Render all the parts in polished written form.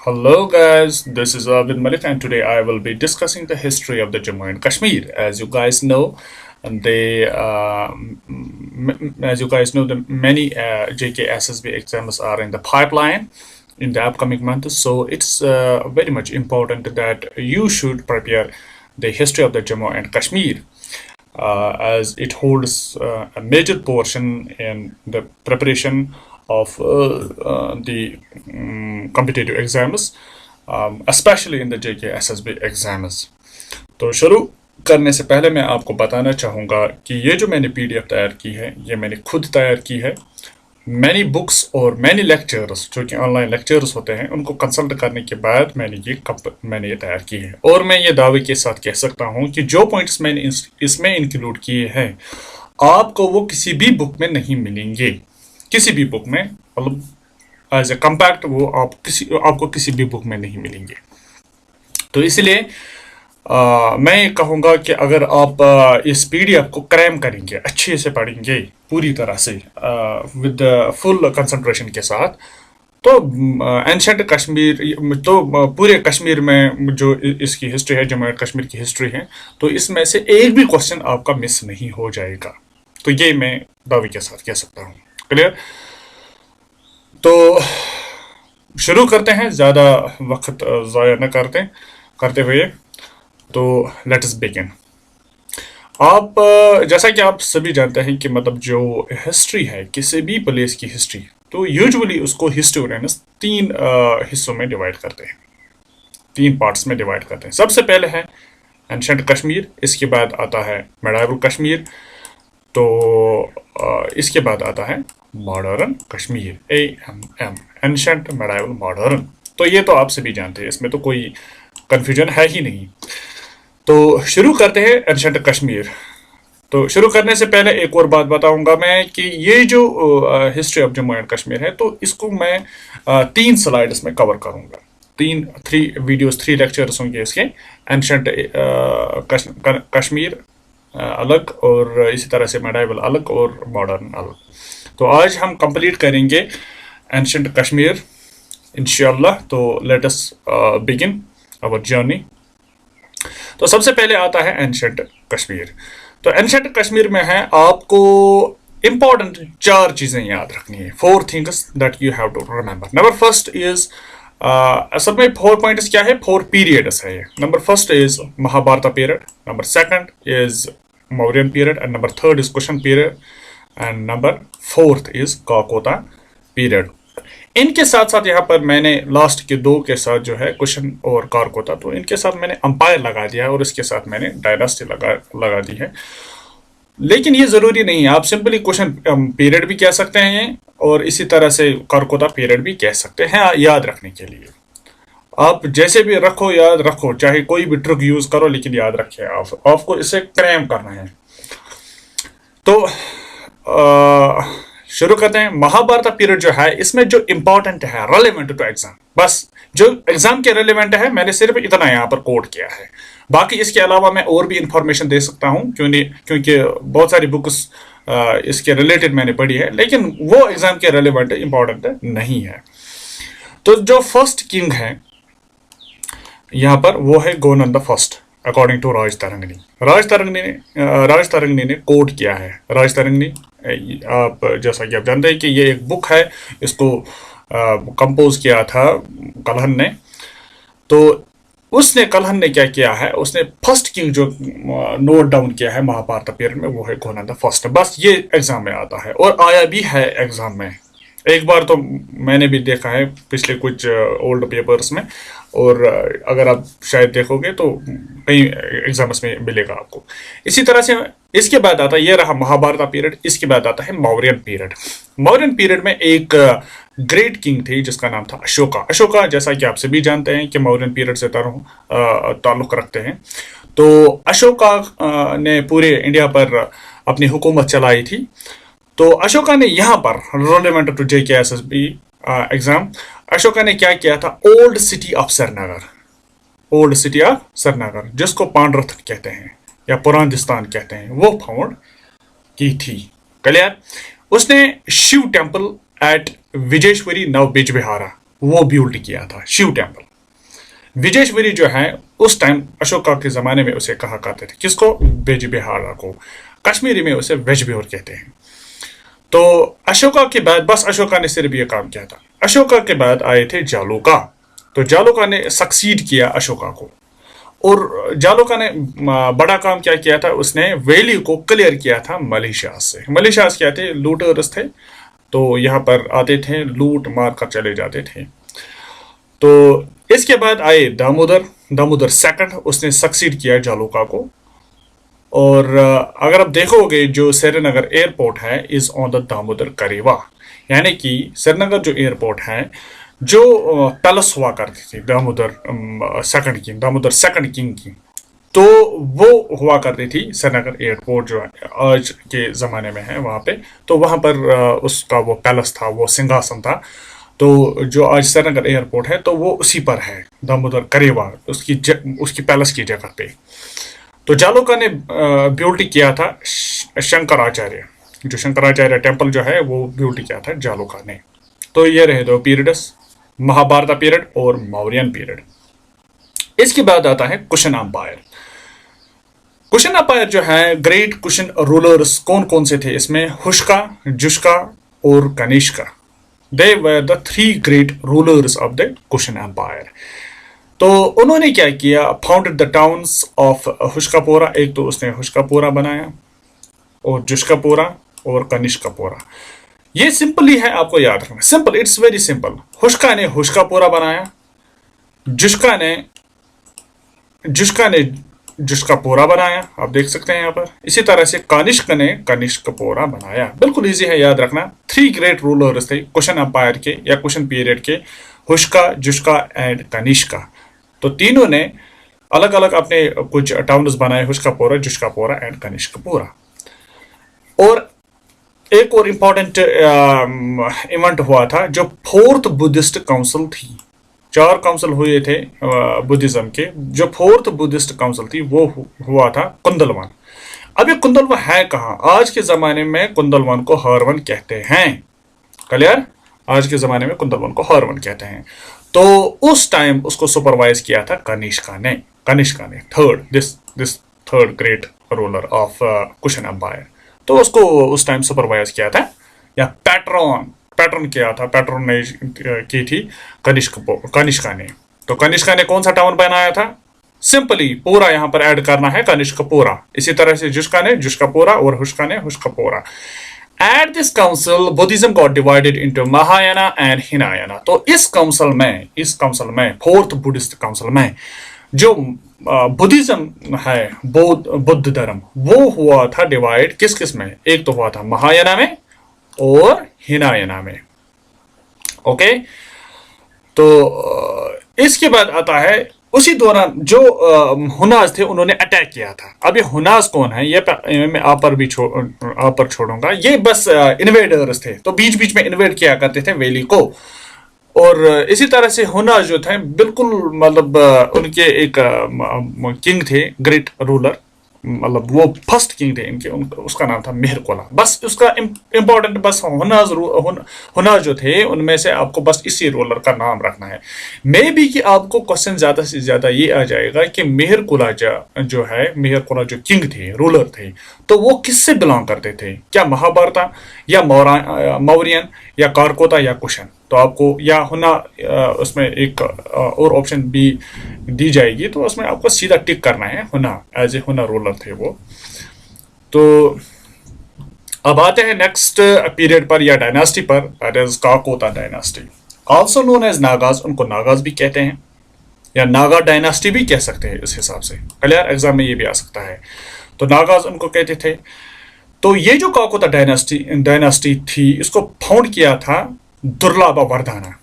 Hello guys, this is Abid Malik and today I will be discussing the history of the Jammu and Kashmir. As you guys know, and the many JK SSB exams are in the pipeline in the upcoming months. So it's very much important that you should prepare the history of the Jammu and Kashmir, as it holds a major portion in the preparation of the competitive exams, especially in the JK SSB exams. तो शुरू करने से पहले मैं आपको बताना चाहूँगा कि ये जो मैंने पीडीएफ तैयार की है ये मैंने खुद तैयार की है। मैनी बुक्स और मैनी लेक्चर्स जो कि ऑनलाइन लेक्चर्स होते हैं उनको कंसल्ट करने के बाद मैंने ये तैयार की है। और मैं ये दावे के साथ कह सकता हूँ कि जो पॉइंट्स मैंने इसमें इंक्लूड किए हैं आपको वो किसी भी बुक में नहीं मिलेंगे। किसी भी बुक में मतलब एज ए कम्पैक्ट वो आपको किसी भी बुक में नहीं मिलेंगे। तो इसलिए मैं कहूँगा कि अगर आप इस पीडीएफ को क्रैम करेंगे, अच्छे से पढ़ेंगे पूरी तरह से विद फुल कंसंट्रेशन के साथ, तो एंशंट कश्मीर तो पूरे कश्मीर में जो इसकी हिस्ट्री है, जम्मू एंड कश्मीर की हिस्ट्री है, तो इसमें से एक भी क्वेश्चन आपका मिस नहीं हो जाएगा। तो ये मैं दावे के साथ कह सकता हूँ। क्लियर? तो शुरू करते हैं, ज़्यादा वक्त ज़ाया न करते हुए। तो लेट अस बिगिन। आप जैसा कि आप सभी जानते हैं कि मतलब जो हिस्ट्री है किसी भी प्लेस की हिस्ट्री, तो यूजुअली उसको हिस्टोरियंस तीन हिस्सों में डिवाइड करते हैं, तीन पार्ट्स में डिवाइड करते हैं। सबसे पहले है एंशंट कश्मीर, इसके बाद आता है मेडाइवल कश्मीर, तो इसके बाद आता है modern Kashmir, AM, ancient medieval modern. तो ये तो आप सभी जानते हैं, इसमें तो कोई कन्फ्यूजन है ही नहीं। तो शुरू करते हैं एंशंट कश्मीर। तो शुरू करने से पहले एक और बात बताऊंगा मैं कि ये जो history of Jammu and Kashmir है, तो इसको मैं 3 स्लाइड्स में कवर करूंगा। 3 वीडियोस, 3 लेक्चर्स होंगे इसके। एंशंट कश्मीर अलग और इसी तरह से मेडाइवल अलग और मॉडर्न अलग। तो आज हम कंप्लीट करेंगे एंशंट कश्मीर इंशाल्लाह। तो let us begin our journey. तो सबसे पहले आता है एंशंट कश्मीर। तो एंशंट कश्मीर में है आपको इंपॉर्टेंट 4 चीजें याद रखनी है, 4 things that you have to remember. Number first is असल में 4 पॉइंट्स क्या है, 4 पीरियड्स है ये। Number first is Mahabharata period, number second is Mauryan period, and number third is Kushan period, and number fourth is Karkota period. इनके साथ साथ यहाँ पर मैंने लास्ट के 2 के साथ जो है कुशन और कारकोता, तो इनके साथ मैंने अंपायर लगा दिया है और इसके साथ मैंने डायनास्टी लगा दी है। लेकिन ये जरूरी नहीं है, आप सिंपली क्वेश्चन पीरियड भी कह सकते हैं और इसी तरह से कारकोता पीरियड भी कह सकते हैं याद रखने के लिए। आप जैसे भी रखो, याद रखो, चाहे कोई भी ट्रिक यूज करो, लेकिन याद रखिए आपको इसे क्रैम करना है। तो शुरू करते हैं। महाभारत पीरियड जो है, इसमें जो इंपॉर्टेंट है, रेलेवेंट टू एग्जाम, बस जो एग्जाम के रेलेवेंट है, मैंने सिर्फ इतना यहाँ पर कोड किया है। बाकी इसके अलावा मैं और भी इंफॉर्मेशन दे सकता हूँ, क्योंकि बहुत सारी बुक्स इसके रिलेटेड मैंने पढ़ी है, लेकिन वो एग्जाम के रेलेवेंट इंपॉर्टेंट नहीं है। तो जो फर्स्ट किंग है यहाँ पर वो है गोनंद फर्स्ट, अकॉर्डिंग टू राज तरंगनी। राज तरंगनी ने कोड किया है। राज तरंगनी, आप जैसा कि आप जानते हैं कि ये एक बुक है, इसको कंपोज किया था कलहन ने। तो कलहन ने क्या किया है, उसने फर्स्ट किंग जो नोट डाउन किया है महाभारत पीरियड में, वो है गोनंद फर्स्ट। बस ये एग्जाम में आता है और आया भी है एग्जाम में। एक बार तो मैंने भी देखा है पिछले कुछ ओल्ड पेपर्स में, और अगर आप शायद देखोगे तो कई एग्जाम्स में मिलेगा आपको। इसी तरह से इसके बाद आता है, ये रहा महाभारत पीरियड। इसके बाद आता है मौर्यन पीरियड। मौर्यन पीरियड में एक ग्रेट किंग थे जिसका नाम था अशोका। अशोका, जैसा कि आप सभी जानते हैं कि मौर्यन पीरियड से ताल्लुक रखते हैं। तो अशोका ने पूरे इंडिया पर अपनी हुकूमत चलाई थी। तो अशोका ने यहाँ पर relevant to JKSSB exam, Ashoka ने क्या किया था, ओल्ड सिटी ऑफ श्रीनगर, जिसको पांडरथन कहते हैं या पुरांदिस्तान कहते हैं, वो फाउंड की थी। क्लियर? उसने शिव टेम्पल एट विजेश्वरी नव बिजबिहारा, वो बिल्ड किया था, शिव टेम्पल। विजेश्वरी जो है उस टाइम अशोका के ज़माने में उसे कहा करते थे, किसको? बेजबिहारा को। कश्मीरी में उसे वेजबिहार कहते हैं। तो अशोका के बाद बस अशोका ने सिर्फ ये काम किया था। अशोका के बाद आए थे जालुका। तो जालुका ने सक्सीड किया अशोका को, और जालुका ने बड़ा काम क्या किया था, उसने वैली को क्लियर किया था मलेशियास से। मलेशियास क्या थे? लूटर्स थे, तो यहाँ पर आते थे, लूट मार कर चले जाते थे। तो इसके बाद आए दामोदर। दामोदर सेकंड, उसने सक्सीड किया जालुका को। और अगर आप देखोगे जो श्रीनगर एयरपोर्ट है इज ऑन द दामोदर करेवा, यानी कि श्रीनगर जो एयरपोर्ट है, जो पैलेस हुआ करती थी दामोदर सेकंड किंग की, तो वो हुआ करती थी श्रीनगर एयरपोर्ट जो है आज के ज़माने में है वहाँ पे। तो वहाँ पर उसका वो पैलेस था, वो सिंहासन था। तो जो आज श्रीनगर एयरपोर्ट है तो वो उसी पर है, दामोदर करेवा, उसकी पैलेस की जगह पे। तो जालुका ने बिल्ड किया था शंकराचार्य, जो शंकराचार्य टेम्पल जो है वो बिल्ड किया था जालुका ने। तो ये रहे दो पीरियड्स, महाभारत पीरियड और मौर्यन पीरियड। इसके बाद आता है कुशन अंपायर। कुशन अंपायर जो है, ग्रेट कुशन रूलर्स कौन कौन से थे इसमें? हुश्का, जुश्का और Kanishka. They were the 3 great rulers of the Kushan empire. तो उन्होंने क्या किया? Founded the towns of Hushkapora. एक तो उसने हुश्कापोरा बनाया, और जुश्कापोरा और कनिष्कापोरा। ये सिंपल ही है, आपको याद रखना, सिंपल, इट्स वेरी सिंपल। हुश्का ने हुश्कापोरा बनाया, जुश्का ने जुश्कापोरा बनाया, आप देख सकते हैं यहाँ पर। इसी तरह से कनिष्क ने कनिष्कपोरा बनाया। बिल्कुल इजी है, याद रखना। 3 ग्रेट रूलर्स थे कुशन अंपायर के या कुशन पीरियड के, हुश्का, जुश्का एंड कनिष्का। तो तीनों ने अलग अलग अपने कुछ टाउन्स बनाए, हुश्कापोरा, जुश्कापोरा एंड कनिष्कपोरा। और एक और इम्पॉर्टेंट इवेंट हुआ था, जो 4th बुद्धिस्ट काउंसिल थी। 4 काउंसिल हुए थे बुद्धिज्म के। जो 4th बुद्धिस्ट काउंसिल थी वो हुआ था कुंदलवन। अब ये कुंदलवन है कहाँ? आज के ज़माने में कुंदलवन को हरवन कहते हैं। क्लियर? आज के ज़माने में कुंदलवन को हरवन कहते हैं। तो उस टाइम उसको सुपरवाइज किया था कनिष्का ने। This third great ruler of Kushan empire. तो उसको उस टाइम सुपरवाइज किया था, या पैट्रन किया था, पैट्रन ने की थी कनिष्का ने। तो कनिष्का ने कौन सा टाउन बनाया था? सिंपली पूरा यहाँ पर ऐड करना है, कनिष्कपोरा। इसी तरह से जुश्का ने जुश्कापोरा और हुश्का ने हुश्कापोरा। At this council, Buddhism got divided into Mahayana and Hinayana. तो इस काउंसिल में 4th बुद्धिस्ट काउंसिल में जो बुद्धिज्म है, बुद्ध धर्म, वो हुआ था डिवाइड किस किस में? एक तो हुआ था महायाना में और हिनायना में। ओके, तो इसके बाद आता है उसी दौरान जो हुनाज थे उन्होंने अटैक किया था। अब ये हुनाज कौन है, ये मैं आप पर छोड़ूंगा। ये बस इन्वेडर्स थे, तो बीच बीच में इन्वेड किया करते थे वैली को। और इसी तरह से हुनाज जो थे बिल्कुल मतलब उनके एक किंग थे, ग्रेट रूलर, मतलब वो फर्स्ट किंग थे इनके, उसका नाम था मेहरकोला। बस उसका इंपॉर्टेंट बस हुनाज जो थे उनमें से आपको बस इसी रूलर का नाम रखना है। मे बी कि आपको क्वेश्चन ज्यादा से ज्यादा ये आ जाएगा कि मेहरकोला जो किंग थे, रूलर थे, तो वो किससे बिलोंग करते थे? क्या महाभारत या मौर्यन या कारकोता या कुशन? तो आपको या हुना उसमें एक और ऑप्शन भी दी जाएगी, तो उसमें आपको सीधा टिक करना है हुना, एज ए हुना रूलर थे वो। तो अब आते हैं नेक्स्ट पीरियड पर या डायनास्टी पर, that is Karkota dynasty, also known as Nagas. उनको नागाज भी कहते हैं या नागा डायनास्टी भी कह सकते हैं इस हिसाब से। क्लियर? एग्जाम में ये भी आ सकता है। तो नागाज उनको कहते थे। तो ये जो काकोता डायनास्टी थी, इसको फाउंड किया था Durlabha Vardhana.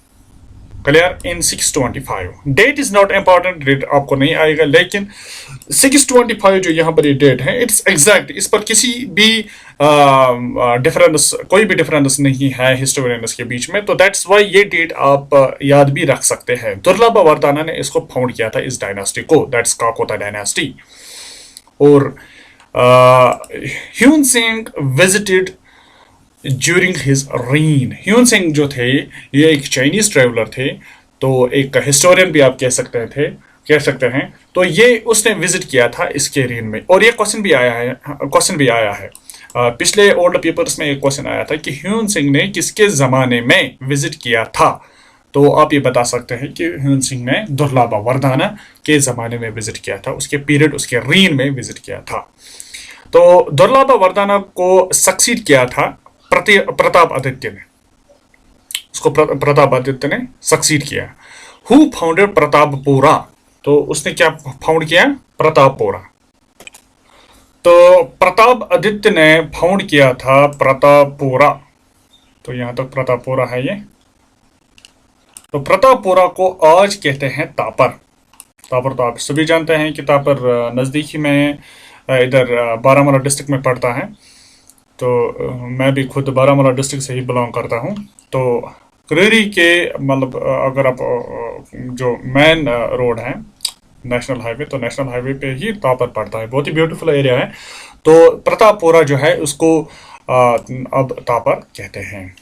Clear? In 625। Date is not important, date आपको नहीं आएगा, लेकिन 625 जो यहाँ पर ये डेट है, इट्स एग्जैक्ट। इस पर किसी भी कोई भी डिफरेंस नहीं है हिस्टोरियंस के बीच में। तो दैट्स वाई ये डेट आप याद भी रख सकते हैं। दुर्लभा वर्धना ने इसको फाउंड किया था, इस डायनास्टी को, दैट्स काकोता डायनास्टी। और Hiuen Tsang visited during his reign. Hiuen Tsang जो थे ये एक चाइनीज ट्रेवलर थे, तो एक हिस्टोरियन भी आप कह सकते हैं। तो ये उसने विजिट किया था इसके रीन में। और ये क्वेश्चन भी आया है पिछले ओल्ड पेपर्स में एक क्वेश्चन आया था कि ह्यून सिंह ने किसके ज़माने में विजिट किया था। तो आप ये बता सकते हैं कि ह्यून सिंह ने दुर्लभा वर्दाना के ज़माने में विजिट किया था, उसके पीरियड उसके रीन में विजिट किया था। तो दुर्लभा वर्दाना को सक्सीड किया था प्रताप आदित्य ने, उसको प्रताप आदित्य ने सक्सीड किया। Who founded Pratappura? तो उसने क्या फाउंड किया? प्रतापपुरा। तो प्रताप आदित्य ने फाउंड किया था प्रतापपुरा। तो यहां तक प्रतापपुरा है ये। तो प्रतापपुरा को आज कहते हैं तापर। तापर तो आप सभी जानते हैं कि तापर नज़दीकी में इधर बारामूला डिस्ट्रिक्ट में पड़ता है। तो मैं भी खुद बारामूला डिस्ट्रिक्ट से ही बिलोंग करता हूँ। तो क्रेरी के मतलब अगर आप जो मेन रोड है नेशनल हाईवे, तो नेशनल हाईवे पे ही तापर पड़ता है। बहुत ही ब्यूटीफुल एरिया है। तो प्रतापपुरा जो है उसको अब तापर कहते हैं।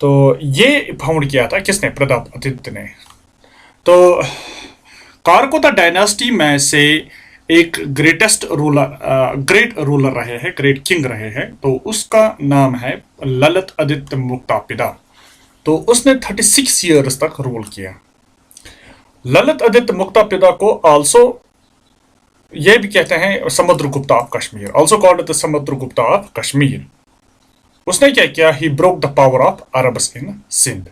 तो ये फाउंड किया था किसने? प्रताप आदित्य ने। तो कारकोता डायनास्टी में से एक ग्रेट रूलर रहे हैं, ग्रेट किंग रहे हैं। तो उसका नाम है ललित आदित्य मुक्तापिदा। तो उसने 36 ईयर्स तक रूल किया। ललित आदित्य मुक्तापिदा को आल्सो ये भी कहते हैं Samudragupta of Kashmir, also called the Samudragupta of Kashmir. उसने क्या किया? He broke the power of Arabs in Sindh.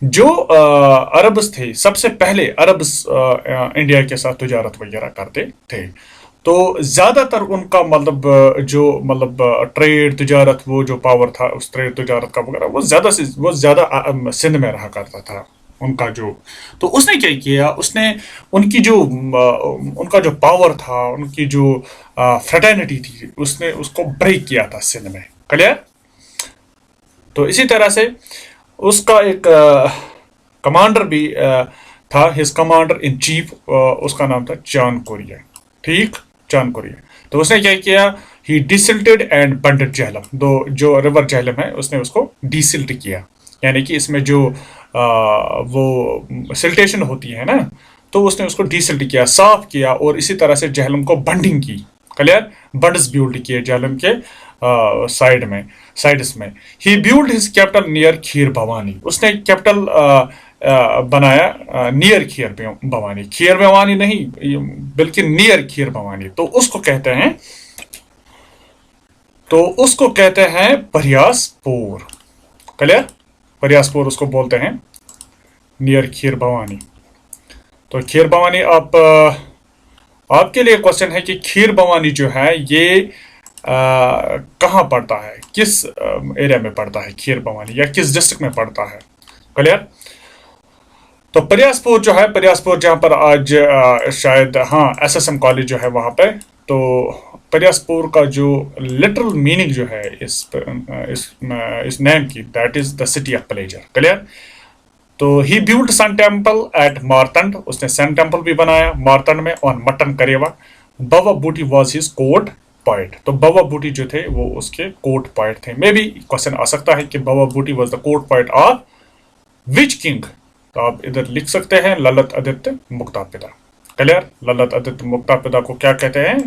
जो अरब्स थे, सबसे पहले अरब्स इंडिया के साथ तजारत वगैरह करते थे। तो ज्यादातर उनका मतलब ट्रेड तजारत, वो जो पावर था उस ट्रेड तजारत का वगैरह वो ज्यादा सिंध में रहा करता था उनका जो। तो उसने क्या किया? उसने उनकी जो उनका जो पावर था, उनकी जो फ्रेटर्निटी थी, उसने उसको ब्रेक किया था सिंध में। क्लियर? तो इसी तरह से उसका एक कमांडर भी था, हिज कमांडर इन चीफ, उसका नाम था चांद कोरिया। ठीक, चांद कोरिया। तो उसने क्या किया? ही डिसिल्टेड एंड बंडेड झेलम। दो जो रिवर झेलम है उसने उसको डिसिल्ट किया, यानी कि इसमें जो वो सिल्टेशन होती है ना, तो उसने उसको डिसिल्ट किया, साफ किया। और इसी तरह से झेलम को बंडिंग की। क्लियर? बंड्स बिल्ड किए झेलम के साइड्स में। ही बिल्ड हिज कैपिटल नियर खीर भवानी। उसने कैपिटल बनाया नियर खीर भवानी। खीर भवानी नहीं, बल्कि नियर खीर भवानी। तो उसको कहते हैं प्रयासपुर। क्लियर? प्रयासपुर उसको बोलते हैं, नियर खीर भवानी। तो खीर भवानी आपके लिए क्वेश्चन है कि खीर भवानी जो है ये कहाँ पड़ता है, किस एरिया में पड़ता है खीर भवानी, या किस डिस्ट्रिक्ट में पड़ता है। क्लियर? तो प्रयासपुर जो है, प्रयासपुर जहाँ पर आज शायद एसएसएम कॉलेज जो है वहाँ पे। तो प्रयासपुर का जो लिटरल मीनिंग जो है इस नेम की, that is the city of pleasure. Clear? तो ही build sun temple at Martand. उसने सन टेम्पल भी बनाया मारतंड में, और मटन करेवा। बाबा बूटी वॉज हिज कोर्ट पॉइंट। तो बाबा बूटी जो थे वो उसके कोर्ट पॉइंट थे। मे भी क्वेश्चन आ सकता है कि बाबा बूटी was the court point of which king. तो आप इधर लिख सकते हैं ललित आदित्य मुक्तापिदा। क्लियर? ललित आदित्य मुक्तापिदा को क्या कहते हैं?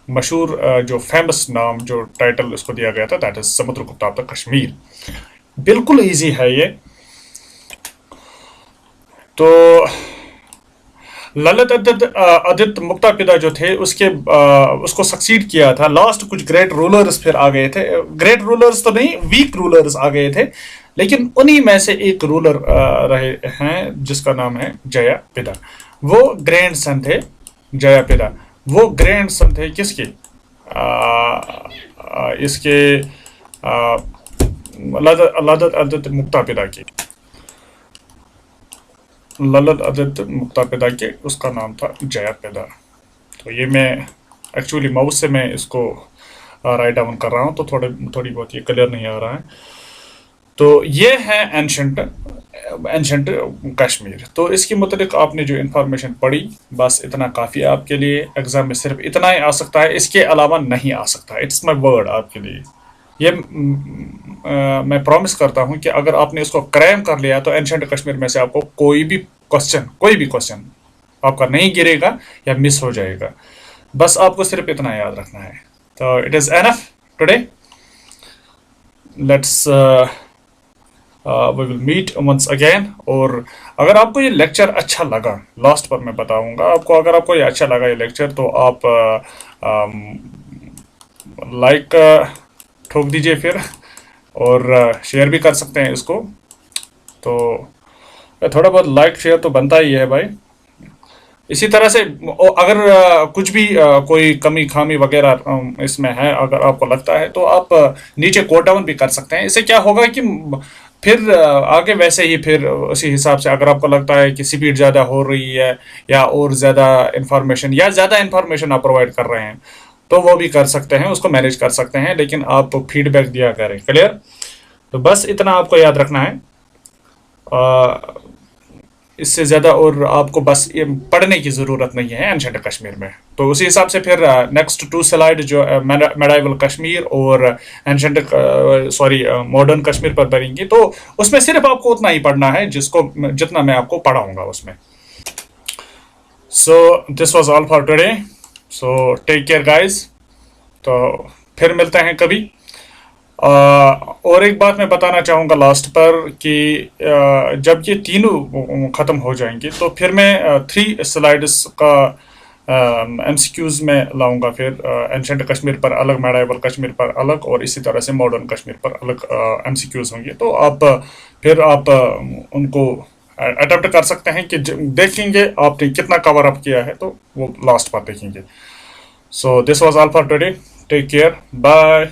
मशहूर जो फेमस नाम, जो टाइटल इसको दिया गया था, that is Samudragupta of the Kashmir. बिल्कुल इजी है ये। तो ललित आदित्य मुक्तापिदा जो थे उसको सक्सीड किया था। लास्ट कुछ ग्रेट रूलर्स फिर आ गए थे। ग्रेट रूलर्स तो नहीं, वीक रूलर्स आ गए थे। लेकिन उन्हीं में से एक रूलर रहे हैं जिसका नाम है जयापिदा। वो ग्रैंड सन थे जयापिदा। वो ग्रैंड सन थे किसके? इसके ललित आदित्य मुक्तापिदा की। ललित आदित्य मुक्तापिदा के उसका नाम था जयापिदा। तो ये मैं एक्चुअली माउस से मैं इसको राइट डाउन कर रहा हूँ, तो थोड़ी बहुत ये क्लियर नहीं आ रहा है। तो ये है एंशंट कश्मीर। तो इसके मुताबिक आपने जो इन्फॉर्मेशन पढ़ी, बस इतना काफ़ी है आपके लिए। एग्जाम में सिर्फ इतना ही आ सकता है, इसके अलावा नहीं आ सकता। इट्स माई वर्ड आपके लिए। ये मैं प्रॉमिस करता हूँ कि अगर आपने इसको क्रैम कर लिया तो एंशंट कश्मीर में से आपको कोई भी क्वेश्चन आपका नहीं गिरेगा या मिस हो जाएगा। बस आपको सिर्फ इतना याद रखना है। तो it is enough today. Let's we will meet once again. और अगर आपको ये लेक्चर अच्छा लगा, लास्ट पर मैं बताऊंगा आपको, अगर आपको ये अच्छा लगा ये लेक्चर तो आप लाइक ठोक दीजिए फिर, और शेयर भी कर सकते हैं इसको। तो थोड़ा बहुत लाइक शेयर तो बनता ही है भाई। इसी तरह से अगर कुछ भी कोई कमी खामी वगैरह इसमें है, अगर आपको लगता है तो आप नीचे कोट डाउन भी कर सकते हैं। इससे क्या होगा कि फिर आगे वैसे ही फिर उसी हिसाब से अगर आपको लगता है कि स्पीड ज़्यादा हो रही है या और ज़्यादा इंफॉर्मेशन आप प्रोवाइड कर रहे हैं तो वो भी कर सकते हैं, उसको मैनेज कर सकते हैं, लेकिन आप फीडबैक दिया करें। क्लियर? तो बस इतना आपको याद रखना है। इससे ज़्यादा और आपको बस ये पढ़ने की ज़रूरत नहीं है एंशंट कश्मीर में। तो उसी हिसाब से फिर नेक्स्ट 2 स्लाइड जो मेडाइवल कश्मीर और एंशंट मॉडर्न कश्मीर पर पढ़ेंगे, तो उसमें सिर्फ आपको उतना ही पढ़ना है जितना मैं आपको पढ़ाऊंगा उसमें। So this was all for today. So take care guys. तो फिर मिलते हैं कभी। और एक बात मैं बताना चाहूँगा लास्ट पर कि जब ये तीनों ख़त्म हो जाएंगे तो फिर मैं 3 स्लाइड्स का एमसीक्यूज़ में लाऊंगा। फिर एंशंट कश्मीर पर अलग, मेडाइवल कश्मीर पर अलग, और इसी तरह से मॉडर्न कश्मीर पर अलग एमसीक्यूज़ होंगे। तो आप उनको अटेम्प्ट कर सकते हैं कि देखेंगे आपने कितना कवर अप किया है, तो वो लास्ट पर देखेंगे। So this was all for today. Take care, bye.